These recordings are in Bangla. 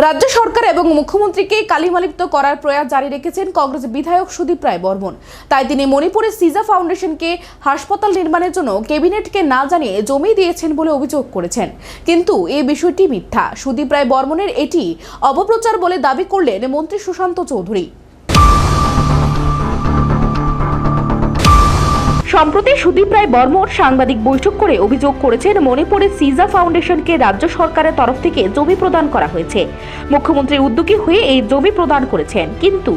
রাজ্য সরকার এবং মুখ্যমন্ত্রীকে কালিমালিপ্ত করার প্রয়াস জারি রেখেছেন কংগ্রেস বিধায়ক সুদীপ রায় বর্মন। তাই তিনি মণিপুরের সিজা ফাউন্ডেশনকে হাসপাতাল নির্মাণের জন্য ক্যাবিনেটকে না জানিয়ে জমি দিয়েছেন বলে অভিযোগ করেছেন। কিন্তু এই বিষয়টি মিথ্যা। সুদীপ রায় বর্মনের এটি অপপ্রচার বলে দাবি করলেন মন্ত্রী সুশান্ত চৌধুরী। সম্প্রতি সুদীপ রায় বর্মন সাংবাদিক বৈঠক করে অভিযোগ করেছেন মণিপুরের সিজা ফাউন্ডেশনকে রাজ্য সরকারের তরফ থেকে জমি প্রদান করা হয়েছে। মুখ্যমন্ত্রীর উদ্যোগী হয়ে এই জমি প্রদান করেছেন, কিন্তু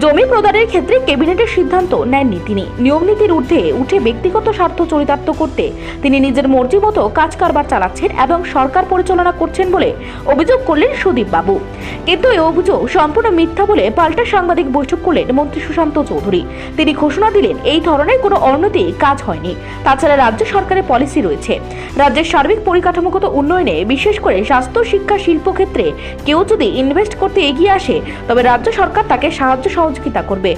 জমি প্রদানের ক্ষেত্রে ক্যাবিনেটের সিদ্ধান্ত নেননি তিনি। নিয়ম নীতির ঊর্ধ্বে উঠে ব্যক্তিগত স্বার্থ চরিতার্থ করতে তিনি নিজের মর্জি মতো কাজ কারবার চালাচ্ছেন এবং সরকার পরিচালনা করছেন বলে অভিযোগ করলেন সুদীপ বাবু। কিন্তু এই অভিযোগ সম্পূর্ণ মিথ্যা বলে পাল্টা সাংবাদিক বৈঠক করলেন মন্ত্রী সুশান্ত চৌধুরী। তিনি ঘোষণা দিলেন এই ধরনের কোনো অর্নতি কাজ হয়নি। তাছাড়া রাজ্য সরকারের পলিসি রয়েছে, রাজ্যের সার্বিক পরিকাঠামোগত উন্নয়নে বিশেষ করে স্বাস্থ্য, শিক্ষা, শিল্প ক্ষেত্রে কেউ যদি ইনভেস্ট করতে এগিয়ে আসে তবে রাজ্য সরকার তাকে সাহায্য সহযোগিতা করবে।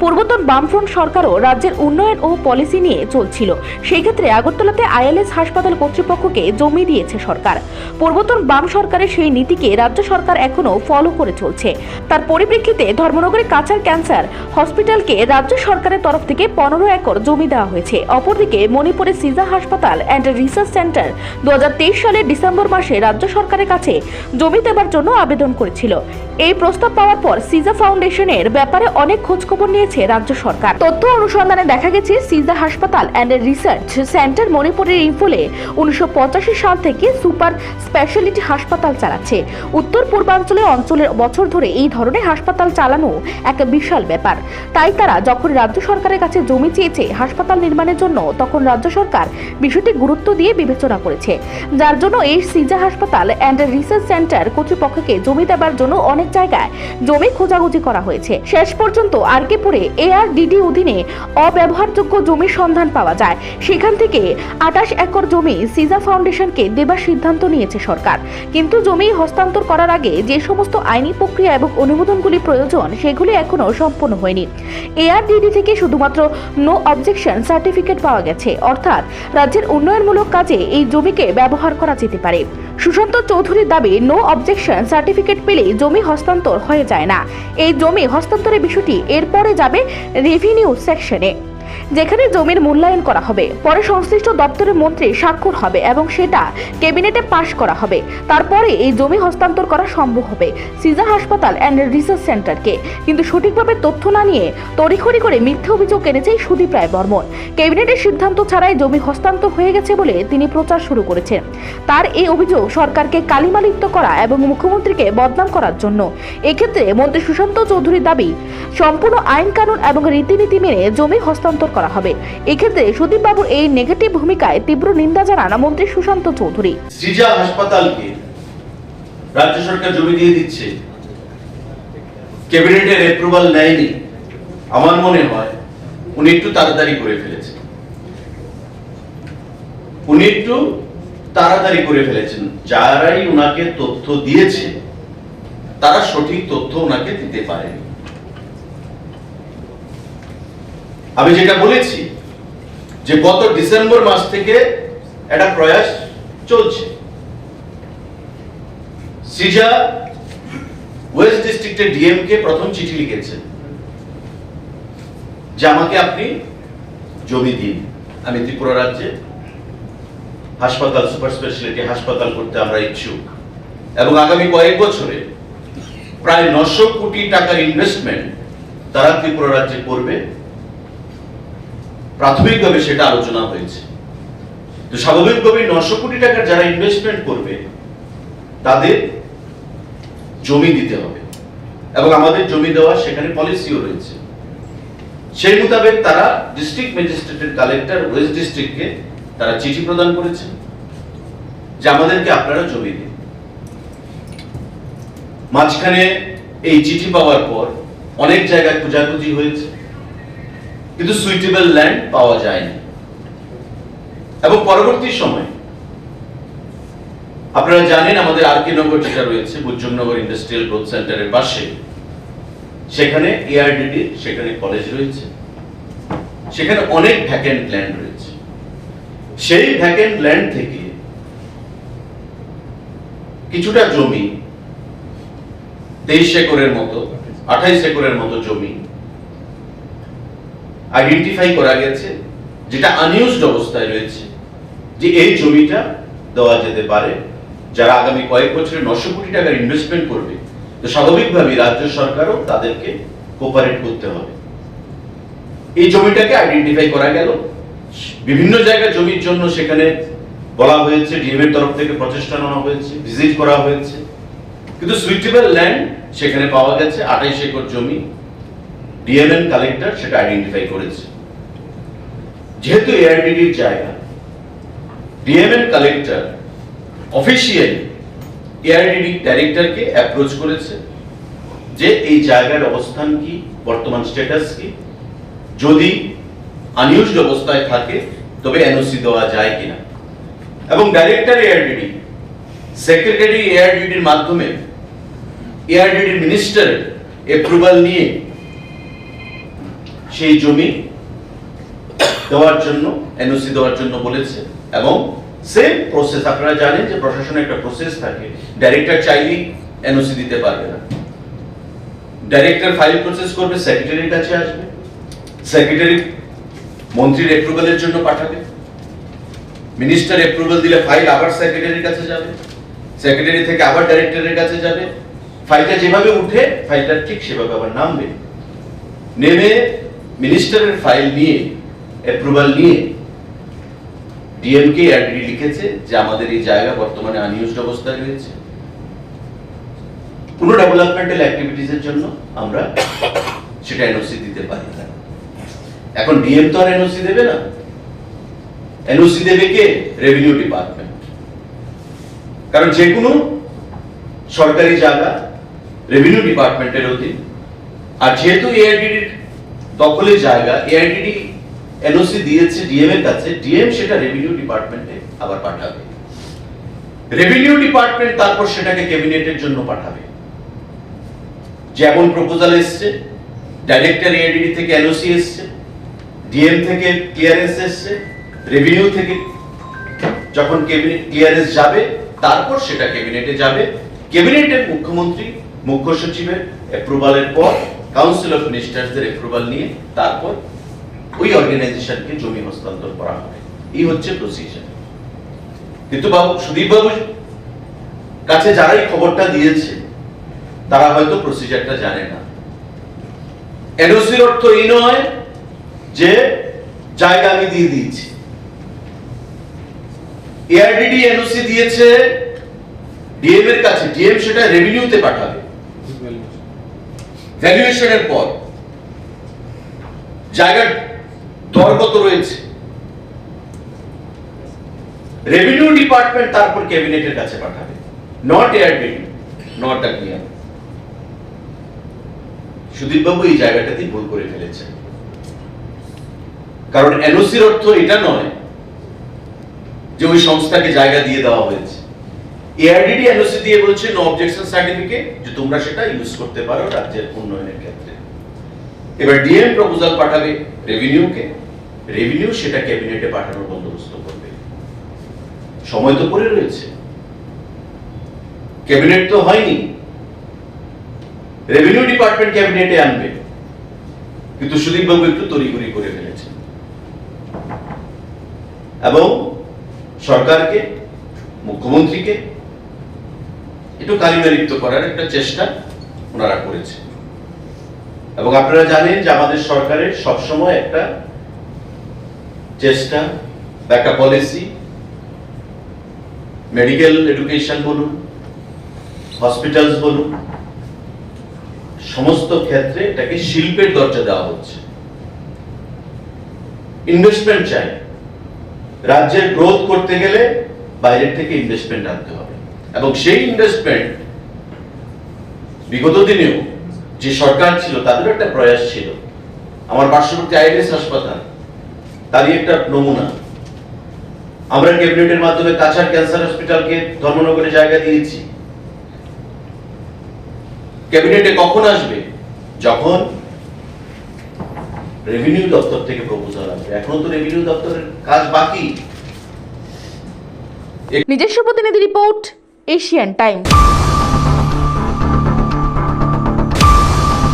পূর্বতন বামফ্রন্ট সরকারও রাজ্যের উন্নয়ন ও পলিসি নিয়ে চলছিল। সেই ক্ষেত্রে আগরতলাতে আইএলএস হাসপাতাল কর্তৃপক্ষকে জমি দিয়েছে সরকার। পূর্বতন বাম সরকারের সেই নীতিকে রাজ্য সরকার এখনো ফলো করে চলছে। তার পরিপ্রেক্ষিতে ধর্মনগরে কাছাড় ক্যান্সার হসপিটালকে রাজ্য সরকারের তরফ থেকে 15 একর জমি দেওয়া হয়েছে। অপরদিকে মণিপুরের সিজা হাসপাতাল অ্যান্ড রিসার্চ সেন্টার 2023 সালের ডিসেম্বর মাসে রাজ্য সরকারের কাছে জমি দেবার জন্য আবেদন করেছিল। এই প্রস্তাব পাওয়ার পর সিজা ফাউন্ডেশনের ব্যাপারে অনেক খোঁজখবর নিয়েছে রাজ্য সরকার। তথ্য অনুসন্ধানে দেখা গেছে সিজা হাসপাতাল অ্যান্ড রিসার্চ সেন্টার মণিপুরের ইম্ফলে 1985 সাল থেকে সুপার স্পেশালিটি হাসপাতাল চালাচ্ছে। উত্তর পূর্বাঞ্চলের বছর ধরে এই ধরনের হাসপাতাল চালানো এক বিশাল ব্যাপার। তাই তারা যখন রাজ্য সরকারের কাছে জমি চেয়েছে হাসপাতাল নির্মাণের জন্য, তখন রাজ্য সরকার বিষয়টি গুরুত্ব দিয়ে বিবেচনা করেছে, যার জন্য এই সিজা হাসপাতাল অ্যান্ড রিসার্চ সেন্টার কর্তৃপক্ষকে জমি দেবার জন্য অনেক জায়গায় জমি খোঁজাখুঁজি করা হয়েছে। শেষ পর্যন্ত আরকেপুরে এআরডিডি অধীনে অব্যবহারযোগ্য জমির সন্ধান পাওয়া যায়। সেখান থেকে 28 একর জমি সিজা ফাউন্ডেশনকে দেবার সিদ্ধান্ত নিয়েছে সরকার। কিন্তু জমি হস্তান্তর করার আগে যে সমস্ত আইনি প্রক্রিয়া এবং অনুমোদনগুলি প্রয়োজন সেগুলি এখনো সম্পন্ন হয়নি। এআরডিডি থেকে শুধুমাত্র নো অবজেকশন সার্টিফিকেট পাওয়া গেছে, অর্থাৎ রাজ্যের উন্নয়নমূলক কাজে এই জমিকে ব্যবহার করা যেতে পারে। সুশান্ত চৌধুরীর দাবি, নো অবজেকশন সার্টিফিকেট পেলে জমি হস্তান্তর হয়ে যায় না। এই জমি হস্তান্তরের বিষয়টি এরপরে যাবে রেভিনিউ সেকশনে, যেখানে জমির মূল্যায়ন করা হবে। পরে সংশ্লিষ্ট দপ্তরের মন্ত্রী স্বাক্ষর হবে এবং সেটা ক্যাবিনেটে পাশ করা হবে। তারপরে এই জমি হস্তান্তর করা সম্ভব হবে সিজা হাসপাতাল অ্যান্ড রিসার্চ সেন্টারকে। কিন্তু সঠিকভাবে তথ্য না নিয়ে তড়িঘড়ি করে মিথ্যা অভিযোগ এনেছে সুদীপ রায় বর্মন। ক্যাবিনেটের সিদ্ধান্ত ছাড়াই জমি হস্তান্তর হয়ে গেছে বলে তিনি প্রচার শুরু করেছেন। তার এই অভিযোগ সরকারকে কালিমালিপ্ত করা এবং মুখ্যমন্ত্রীকে বদনাম করার জন্য। এক্ষেত্রে মন্ত্রী সুশান্ত চৌধুরীর দাবি, সম্পূর্ণ আইন কানুন এবং রীতিনীতি মেনে জমি হস্তান্তর করা হবে। এক্ষেত্রে সুদীপ বাবুর এই নেগেটিভ ভূমিকায় তীব্র নিন্দা জানান মন্ত্রী সুশান্ত চৌধুরী। সিজা হাসপাতালকে রাজ্য সরকার জমি দিয়ে দিচ্ছে, ক্যাবিনেটের অ্যাপ্রুভাল নেয়নি। আমার মনে হয় উনি একটু তাড়াতাড়ি করে ফেলেছেন। যারাই উনাকে তথ্য দিয়েছে তারা সঠিক তথ্য উনাকে দিতে পারেনি। আমি যেটা বলেছি যে গত ডিসেম্বর মাস থেকে একটা প্রয়াস চলছে। সিজা ওয়েস্ট ডিস্ট্রিক্টের ডিএম কে প্রথম চিঠি লিখেছেন যে আমাকে আপনি জমি দিন, আমি ত্রিপুরা রাজ্যে হাসপাতাল, সুপার স্পেশালিটি হাসপাতাল করতে আমরা ইচ্ছুক এবং আগামী কয়েক বছরে প্রায় 900 কোটি টাকার ইনভেস্টমেন্ট তারা ত্রিপুরা রাজ্যে করবে। প্রাথমিকভাবে সেটা আলোচনা হয়েছে। তো স্বাভাবিকভাবে 900 কোটি টাকার যারা ইনভেস্টমেন্ট করবে তাদের জমি দিতে হবে এবং আমাদের জমি দেওয়া সেখানে পলিসিও রয়েছে। সেই মোতাবেক তারা ডিস্ট্রিক্ট ম্যাজিস্ট্রেটের কালেক্টর ওয়েস্ট ডিস্ট্রিক্টকে তারা চিঠি প্রদান করেছেন যে আমাদেরকে আপনারা জমি দিন। মাঝখানে এই চিঠি পাওয়ার পর অনেক জায়গায় খোঁজাখুঁজি হয়েছে, কিন্তু সুইটেবল ল্যান্ড পাওয়া যায়নি। এবং পরবর্তী সময় আপনারা জানেন আমাদের আরকে নগর যেটা রয়েছে বুজ্জুমনগর ইন্ডাস্ট্রিয়াল গ্রোথ সেন্টারের পাশে, সেখানে এআরডিডি সেখানে কলেজ রয়েছে, সেখানে অনেক ভ্যাকেন্ট ল্যান্ড রয়েছে। সেই ভ্যাকেন্ট ল্যান্ড থেকে কিছুটা জমি 23 একরের মতো 28 একরের মতো জমি আইডেন্টিফাই করা গেছে, যেটা আনইউজড অবস্থায় রয়েছে, যে এই জমিটা দেওয়া যেতে পারে। যারা আগামী কয়েক বছরে 900 কোটি টাকার ইনভেস্টমেন্ট করবে, তো স্বাভাবিকভাবেই রাজ্য সরকারও তাদেরকে কোঅপারেট করতে হবে। এই জমিটাকে আইডেন্টিফাই করা গেল। বিভিন্ন জায়গায় জমির জন্য সেখানে বলা হয়েছে, ডিএম এর তরফ থেকে প্রচেষ্টা নেওয়া হয়েছে, ভিজিট করা হয়েছে, কিন্তু সুইটেবল ল্যান্ড সেখানে পাওয়া গেছে 28 একর জমি। ডিএম এন্ড কালেক্টর সেটা আইডেন্টিফাই করেছে। যেহেতু এআরডিডির জায়গা, DM and collector officially ARDD ডাইরেক্টরকে অ্যাপ্রোচ করেছে যে এই জায়গার অবস্থান কি, বর্তমান স্ট্যাটাস কি, যদি আনইউজড অবস্থায় থাকে তবে এনওসি দেওয়া যায় কিনা। এবং ডাইরেক্টর এআরডিডি, সেক্রেটারি এআরডিডির মাধ্যমে এআরডিডি মিনিস্টার অ্যাপ্রুভাল নিয়ে সেই জমি দেওয়ার জন্য, এনওসি দেওয়ার জন্য বলেছে। এবং সেম প্রসেস, আপনারা জানেন যে প্রশাসনের একটা প্রসেস থাকে, ডাইরেক্টর চাইলেই এনওসি দিতে পারবে না। ডাইরেক্টর ফাইল প্রসেস করবে, সেক্রেটারির কাছে আসবে, সেক্রেটারি মন্ত্রীর অ্যাপ্রুভালের জন্য পাঠাবে, মিনিস্টার অ্যাপ্রুভাল দিলে ফাইল আবার সেক্রেটারির কাছে যাবে, সেক্রেটারি থেকে আবার ডাইরেক্টরের কাছে যাবে। ফাইলটা যেভাবে উঠে, ফাইলটা ঠিক সেভাবে আবার নামবে। নেমে মিনিস্টারের ফাইল নিয়ে, অ্যাপ্রুভাল নিয়ে ডিএম কে এআরডিডি লিখেছে যে আমাদের এই জায়গা বর্তমানে আনইউজড অবস্থায় রয়েছে, কোনো ডেভেলপমেন্টাল অ্যাক্টিভিটিস এর জন্য আমরা সেটা এনওসি দিতে পারি না। এখন ডিএম তো আর এনওসি দেবে না, এনওসি দেবে কে? Revenue department. কারণ যে কোনো সরকারি জায়গা রেভিনিউ ডিপার্টমেন্টের অধীন। আর যেহেতু এআরডিডির দখলে জায়গা, এআরডিডি এনওসি দিয়েছে ডিএম এর কাছে, ডিএম সেটা রেভিনিউ ডিপার্টমেন্টে আবার পাঠাবে। রেভিনিউ ডিপার্টমেন্ট তারপর সেটাকে ক্যাবিনেটের জন্য পাঠাবে। যেমন প্রপোজাল এসছে, ডাইরেক্টর এআরডিডি থেকে এনওসি এসছে, ডিএম থেকে ক্লিয়ারেন্স এসছে, রেভিনিউ থেকে যখন ক্যাবিনেট ক্লিয়ারেন্স যাবে, তারপর সেটা ক্যাবিনেটে যাবে। ক্যাবিনেটের মুখ্যমন্ত্রী, মুখ্য সচিবের অ্যাপ্রুভালের পর কাউন্সিল অফ মিনিস্টারদের অ্যাপ্রুভাল নিয়ে তারপর ওই অর্গানাইজেশনকে জমি হস্তান্তর করা হবে। এই হচ্ছে প্রসিজার। কিন্তু বাবু, সুদীপ বাবুর কাছে যারা এই খবরটা দিয়েছে তারা হয়তো প্রসিজারটা জানে না। এনওসির অর্থ এই নয় যে জায়গা আমি দিয়ে দিয়েছি। এআরডিডি এনওসি দিয়েছে ডিএম এর কাছে, ডিএম সেটা রেভিনিউতে পাঠাবে। ভ্যালুয়েশনের পর জায়গার দর কত রয়েছে, রেভিনিউ ডিপার্টমেন্ট তারপর ক্যাবিনেটের কাছে পাঠাবে, not ARDD, not the DM. Sudip বাবু এই জায়গাটাতে ভুল করে ফেলেছেন। কারণ এনওসির অর্থ এটা নয় যে ওই সংস্থাকে জায়গা দিয়ে দেওয়া হয়েছে। এআরডিডি এনওসি দিয়ে বলছে নো অবজেকশন সার্টিফিকেট, যে তোমরা সেটা ইউজ করতে পারো রাজ্যের উন্নয়নের ক্ষেত্রে। এবার ডিএম প্রপোজাল পাঠাবে রেভিনিউকে, রেভিনিউ সেটা ক্যাবিনেটে পাঠানোর বন্দোবস্ত করবে। সময় তো পড়ে রয়েছে, ক্যাবিনেট তো হয়নি, রেভিনিউ ডিপার্টমেন্ট ক্যাবিনেটে আনবে। কিন্তু সুদীপ বাবু একটু তড়িঘড়ি করে ফেলেছেন এবং সরকারকে, মুখ্যমন্ত্রীকে একটু কালিমালিপ্ত করার একটা চেষ্টা ওনারা করেছে। এবং আপনারা জানেন যে আমাদের সরকারের সবসময় একটা চেষ্টা বা একটা পলিসি, মেডিকেল এডুকেশন বলুন, হসপিটালস বলুন, সমস্ত ক্ষেত্রে এটাকে শিল্পের দরজা দেওয়া হচ্ছে। ইনভেস্টমেন্ট চাই, রাজ্যের গ্রোথ করতে গেলে বাইরের থেকে ইনভেস্টমেন্ট আনতে হবে। এবং সেই ইনভেস্টমেন্ট বিগত দিনেও যে সরকার ছিল তাদের একটা প্রয়াস ছিল। আমার পার্শ্ববর্তী আইএলএস হাসপাতাল তারই একটা নমুনা। আমরা ক্যাবিনেটের মাধ্যমে কাছাড় ক্যান্সার হসপিটালকে ধর্মনগরে জায়গা দিয়েছি। ক্যাবিনেটে কখন আসবে? যখন রেভিনিউ দপ্তর থেকে প্রপোজাল আসবে। এখনো তো রেভিনিউ দপ্তরের কাজ বাকি। নিজস্ব প্রতিনিধি রিপোর্ট, এশিয়ান টাইমস।